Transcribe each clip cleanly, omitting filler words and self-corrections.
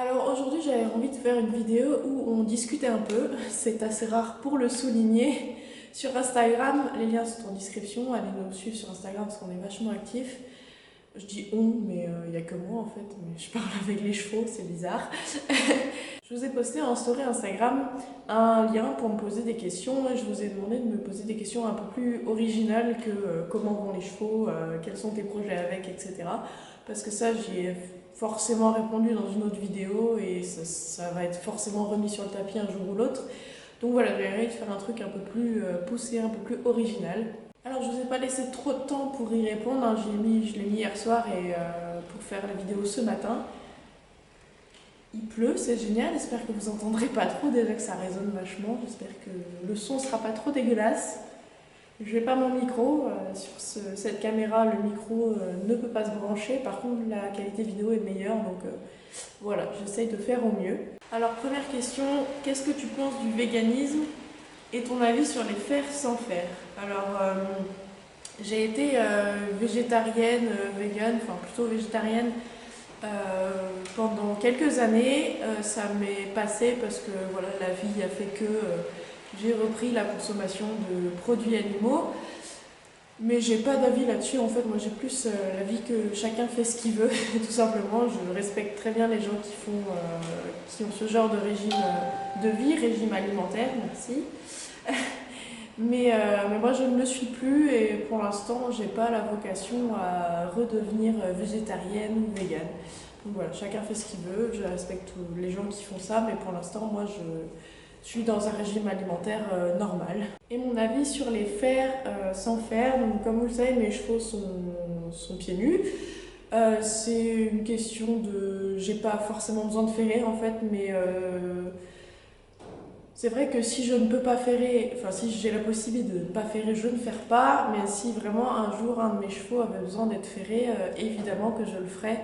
Alors aujourd'hui j'avais envie de faire une vidéo où on discutait un peu, c'est assez rare pour le souligner, sur Instagram, les liens sont en description, allez nous suivre sur Instagram parce qu'on est vachement actifs. Je dis on, mais il n'y a que moi en fait, mais je parle avec les chevaux, c'est bizarre. Je vous ai posté en story Instagram un lien pour me poser des questions et je vous ai demandé de me poser des questions un peu plus originales que comment vont les chevaux, quels sont tes projets avec, etc. Parce que ça, j'y ai forcément répondu dans une autre vidéo et ça va être forcément remis sur le tapis un jour ou l'autre. Donc voilà, j'ai envie de faire un truc un peu plus poussé, un peu plus original. Alors je vous ai pas laissé trop de temps pour y répondre, hein. Je l'ai mis hier soir et pour faire la vidéo ce matin. Il pleut, c'est génial, j'espère que vous entendrez pas trop, déjà que ça résonne vachement, j'espère que le son sera pas trop dégueulasse. Je n'ai pas mon micro, sur cette caméra le micro ne peut pas se brancher, par contre la qualité vidéo est meilleure, donc voilà, j'essaye de faire au mieux. Alors première question, qu'est-ce que tu penses du véganisme et ton avis sur les fers sans fer? Alors j'ai été végétarienne, végane, enfin plutôt végétarienne pendant quelques années. Ça m'est passé parce que voilà, la vie a fait que j'ai repris la consommation de produits animaux. Mais j'ai pas d'avis là-dessus, en fait, moi j'ai plus l'avis que chacun fait ce qu'il veut, tout simplement. Je respecte très bien les gens qui ont ce genre de régime de vie, régime alimentaire, merci. Mais moi je ne le suis plus et pour l'instant j'ai pas la vocation à redevenir végétarienne ou végane. Donc voilà, chacun fait ce qu'il veut, je respecte tous les gens qui font ça, mais pour l'instant moi je suis dans un régime alimentaire normal. Et mon avis sur les fers sans fer, donc comme vous le savez mes chevaux sont pieds nus. C'est une question de... J'ai pas forcément besoin de ferrer en fait, mais c'est vrai que si je ne peux pas ferrer, enfin si j'ai la possibilité de ne pas ferrer, je ne ferre pas, mais si vraiment un jour un de mes chevaux avait besoin d'être ferré, évidemment que je le ferai.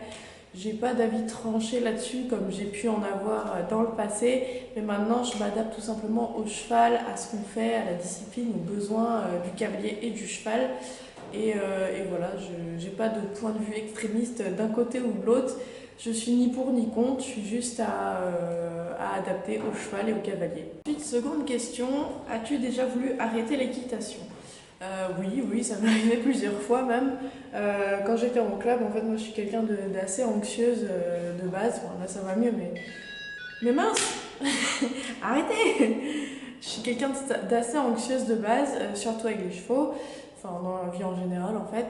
J'ai pas d'avis tranché là-dessus comme j'ai pu en avoir dans le passé, mais maintenant je m'adapte tout simplement au cheval, à ce qu'on fait, à la discipline, aux besoins du cavalier et du cheval. Et voilà, je n'ai pas de point de vue extrémiste d'un côté ou de l'autre. Je suis ni pour ni contre, je suis juste à adapter au cheval et au cavalier. Ensuite, seconde question, as-tu déjà voulu arrêter l'équitation? Oui, ça m'est arrivé plusieurs fois même. Quand j'étais en club, en fait, moi je suis quelqu'un d'assez anxieuse de base. Bon, là ça va mieux, mais mince, arrêtez! Je suis quelqu'un d'assez anxieuse de base, surtout avec les chevaux, enfin dans la vie en général en fait.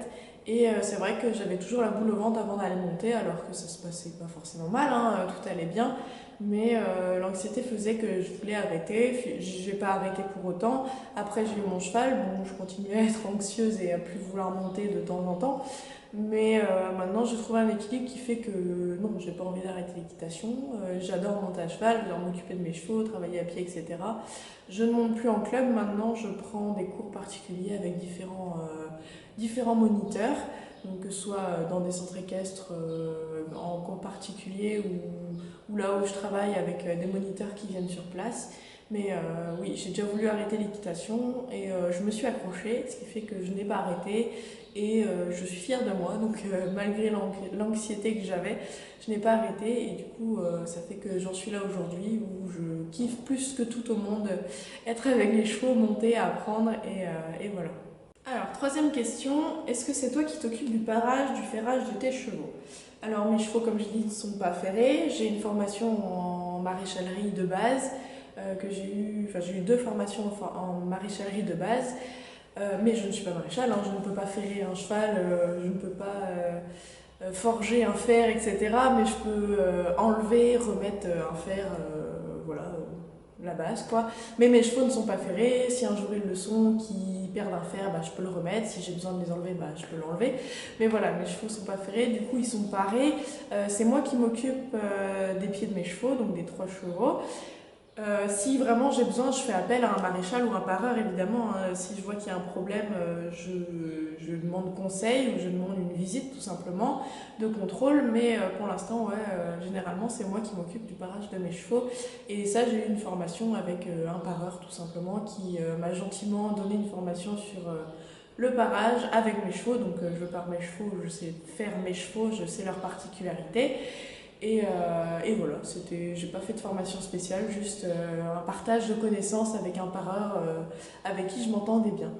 Et c'est vrai que j'avais toujours la boule au ventre avant d'aller monter, alors que ça se passait pas forcément mal, hein, tout allait bien. Mais l'anxiété faisait que je voulais arrêter, je n'ai pas arrêté pour autant. Après j'ai eu mon cheval, bon je continuais à être anxieuse et à plus vouloir monter de temps en temps. Mais maintenant j'ai trouvé un équilibre qui fait que non, j'ai pas envie d'arrêter l'équitation. J'adore monter à cheval, j'adore m'occuper de mes chevaux, travailler à pied, etc. Je ne monte plus en club, maintenant je prends des cours particuliers avec différents moniteurs. Donc que ce soit dans des centres équestres en cours particulier ou là où je travaille avec des moniteurs qui viennent sur place. Mais oui, j'ai déjà voulu arrêter l'équitation et je me suis accrochée, ce qui fait que je n'ai pas arrêté et je suis fière de moi. Donc malgré l'anxiété que j'avais, je n'ai pas arrêté et du coup ça fait que j'en suis là aujourd'hui où je kiffe plus que tout au monde être avec les chevaux, monter, apprendre et voilà. Alors, troisième question, est-ce que c'est toi qui t'occupes du parage, du ferrage de tes chevaux? Alors, mes chevaux, comme je dis, ne sont pas ferrés. J'ai une formation en maréchalerie de base, j'ai eu deux formations en maréchalerie de base, mais je ne suis pas maréchale, hein, je ne peux pas ferrer un cheval, je ne peux pas forger un fer, etc. Mais je peux enlever, remettre un fer, voilà, la base quoi. Mais mes chevaux ne sont pas ferrés, si un jour ils le sont, qu'ils perdent un fer, bah, je peux le remettre, si j'ai besoin de les enlever, bah, je peux l'enlever. Mais voilà, mes chevaux ne sont pas ferrés, du coup ils sont parés. C'est moi qui m'occupe des pieds de mes chevaux, donc des 3 chevaux. Si vraiment j'ai besoin, je fais appel à un maréchal ou un pareur, évidemment, hein. Si je vois qu'il y a un problème, je demande conseil ou je demande une visite tout simplement de contrôle. Mais pour l'instant, ouais, généralement, c'est moi qui m'occupe du parage de mes chevaux. Et ça, j'ai eu une formation avec un pareur tout simplement qui m'a gentiment donné une formation sur le parage avec mes chevaux. Donc je pars mes chevaux, je sais faire mes chevaux, je sais leurs particularités. Et voilà, j'ai pas fait de formation spéciale, juste un partage de connaissances avec un pareur avec qui je m'entendais bien.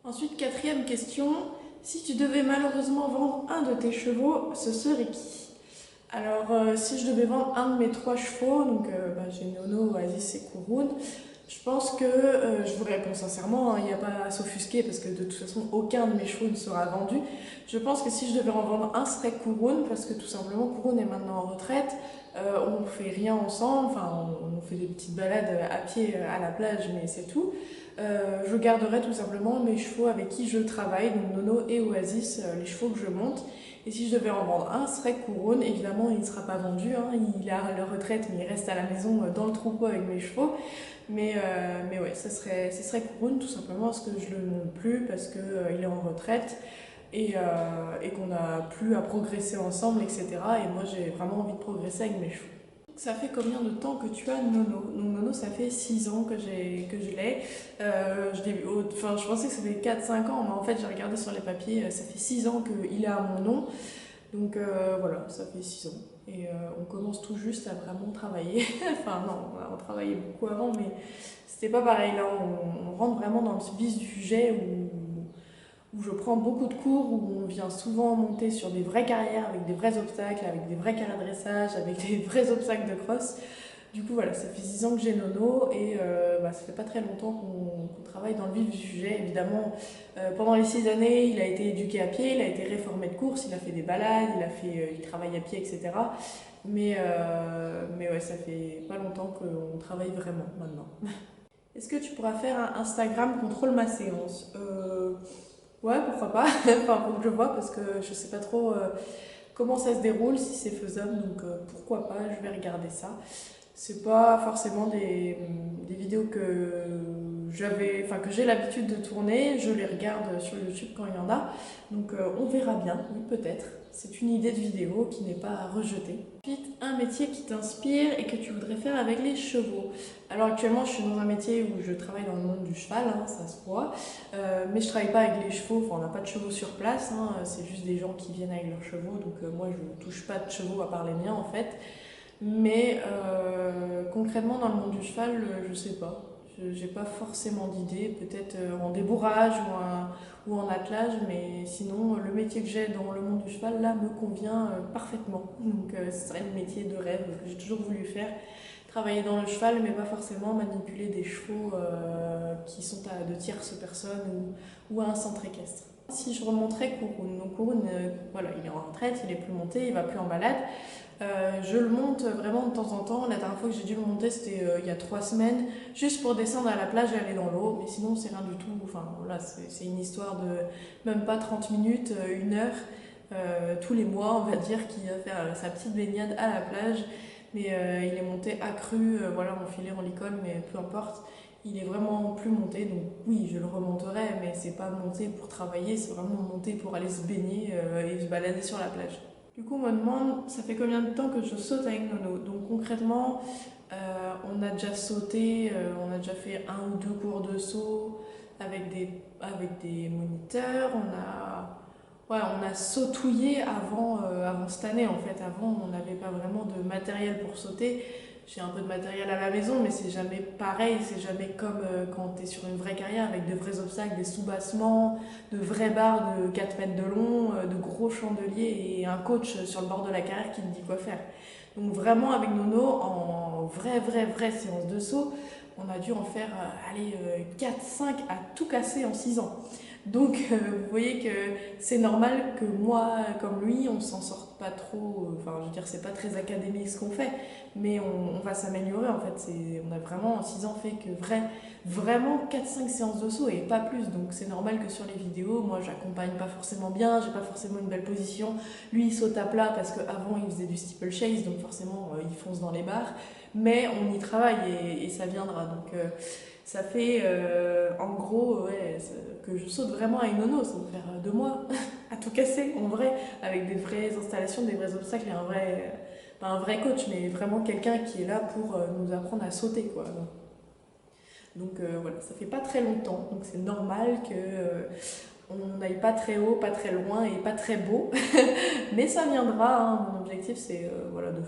Ensuite, quatrième question, si tu devais malheureusement vendre un de tes chevaux, ce serait qui? Alors, si je devais vendre un de mes 3 chevaux, donc j'ai Nono, Oasis et Kouroun, je pense que, je vous réponds sincèrement, il n'y a pas à s'offusquer parce que de toute façon aucun de mes chevaux ne sera vendu. Je pense que si je devais en vendre un, ce serait Kouroun parce que tout simplement Kouroun est maintenant en retraite, on ne fait rien ensemble, enfin on fait des petites balades à pied à la plage mais c'est tout. Je garderai tout simplement mes chevaux avec qui je travaille, donc Nono et Oasis, les chevaux que je monte. Et si je devais en vendre un, ce serait Kouroun. Évidemment, il ne sera pas vendu, hein. Il est à la retraite, mais il reste à la maison dans le troupeau avec mes chevaux. Mais ouais, ce serait Kouroun, tout simplement parce que je le monte plus, parce qu'il est en retraite et qu'on n'a plus à progresser ensemble, etc. Et moi, j'ai vraiment envie de progresser avec mes chevaux. Ça fait combien de temps que tu as Nono? Donc Nono, ça fait 6 ans que je l'ai. Je pensais que ça fait 4-5 ans, mais en fait j'ai regardé sur les papiers, ça fait 6 ans qu'il est à mon nom. Donc voilà, ça fait 6 ans. Et on commence tout juste à vraiment travailler. Enfin non, on travaillait beaucoup avant, mais c'était pas pareil. Là, on rentre vraiment dans le vif du sujet où je prends beaucoup de cours, où on vient souvent monter sur des vraies carrières avec des vrais obstacles, avec des vrais carrés de dressage, avec des vrais obstacles de cross. Du coup voilà, ça fait 6 ans que j'ai Nono et ça fait pas très longtemps qu'on travaille dans le vif du sujet. Évidemment, pendant les 6 années, il a été éduqué à pied, il a été réformé de course, il a fait des balades, il travaille à pied, etc. Mais ouais, ça fait pas longtemps qu'on travaille vraiment maintenant. Est-ce que tu pourras faire un Instagram contrôle ma séance? Ouais, pourquoi pas. Enfin, faut que je vois parce que je sais pas trop comment ça se déroule, si c'est faisable, donc pourquoi pas, je vais regarder ça. C'est pas forcément des vidéos que j'ai l'habitude de tourner, je les regarde sur YouTube quand il y en a, donc on verra bien, oui peut-être. C'est une idée de vidéo qui n'est pas à rejeter. Ensuite, un métier qui t'inspire et que tu voudrais faire avec les chevaux. Alors actuellement, je suis dans un métier où je travaille dans le monde du cheval, hein, ça se voit, mais je travaille pas avec les chevaux, enfin on n'a pas de chevaux sur place, hein, c'est juste des gens qui viennent avec leurs chevaux, donc moi je ne touche pas de chevaux à part les miens en fait. Mais concrètement, dans le monde du cheval, je sais pas. J'ai pas forcément d'idée, peut-être en débourrage ou en attelage, mais sinon, le métier que j'ai dans le monde du cheval, là, me convient parfaitement. Donc, ce serait le métier de rêve que j'ai toujours voulu faire. Travailler dans le cheval, mais pas forcément manipuler des chevaux qui sont de tierces personnes ou à un centre équestre. Si je remonterais Kouroun, donc Kouroun, voilà, il est en retraite, il est plus monté, il va plus en balade. Je le monte vraiment de temps en temps. La dernière fois que j'ai dû le monter, c'était il y a 3 semaines, juste pour descendre à la plage et aller dans l'eau. Mais sinon, c'est rien du tout. Enfin, voilà, c'est une histoire de même pas 30 minutes, 1 heure, tous les mois, on va dire, qui va faire sa petite baignade à la plage. Mais il est monté accru, voilà, on filait, on licole, mais peu importe. Il est vraiment plus monté, donc oui, je le remonterai, mais c'est pas monté pour travailler, c'est vraiment monté pour aller se baigner et se balader sur la plage. Du coup, on me demande, ça fait combien de temps que je saute avec Nono? Donc concrètement, on a déjà sauté, on a déjà fait 1 ou 2 cours de saut avec des moniteurs. On a sautouillé avant cette année en fait. Avant, on n'avait pas vraiment de matériel pour sauter. J'ai un peu de matériel à la maison, mais c'est jamais pareil, c'est jamais comme quand tu es sur une vraie carrière avec de vrais obstacles, des soubassements, de vraies barres de 4 mètres de long, de gros chandeliers et un coach sur le bord de la carrière qui te dit quoi faire. Donc vraiment avec Nono, en vraie séance de saut, on a dû en faire 4-5 à tout casser en 6 ans. Donc vous voyez que c'est normal que moi, comme lui, on s'en sorte pas trop, enfin je veux dire c'est pas très académique ce qu'on fait, mais on va s'améliorer en fait. On a vraiment en 6 ans fait que vraiment 4-5 séances de saut et pas plus, donc c'est normal que sur les vidéos, moi j'accompagne pas forcément bien, j'ai pas forcément une belle position, lui il saute à plat parce qu'avant il faisait du steeplechase, donc forcément il fonce dans les barres, mais on y travaille et ça viendra, donc ça fait en gros que je saute vraiment avec Nono, ça va faire 2 mois à tout casser en vrai, avec des vraies installations, des vrais obstacles et pas un vrai coach, mais vraiment quelqu'un qui est là pour nous apprendre à sauter quoi. Donc voilà, ça fait pas très longtemps, donc c'est normal que on n'aille pas très haut, pas très loin et pas très beau. Mais ça viendra, hein. Mon objectif c'est voilà, de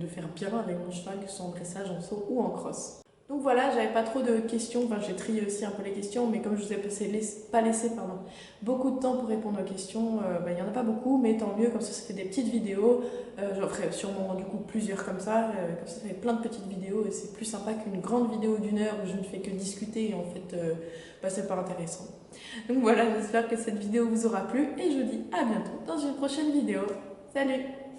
faire bien avec mon cheval, que ce soit en dressage, en saut ou en cross. Donc voilà, j'avais pas trop de questions, enfin j'ai trié aussi un peu les questions, mais comme je vous ai pas laissé beaucoup de temps pour répondre aux questions, il n'y en a pas beaucoup, mais tant mieux, comme ça fait des petites vidéos, j'en ferai sûrement du coup plusieurs comme ça fait plein de petites vidéos et c'est plus sympa qu'une grande vidéo d'1 heure où je ne fais que discuter et en fait c'est pas intéressant. Donc voilà, j'espère que cette vidéo vous aura plu et je vous dis à bientôt dans une prochaine vidéo. Salut!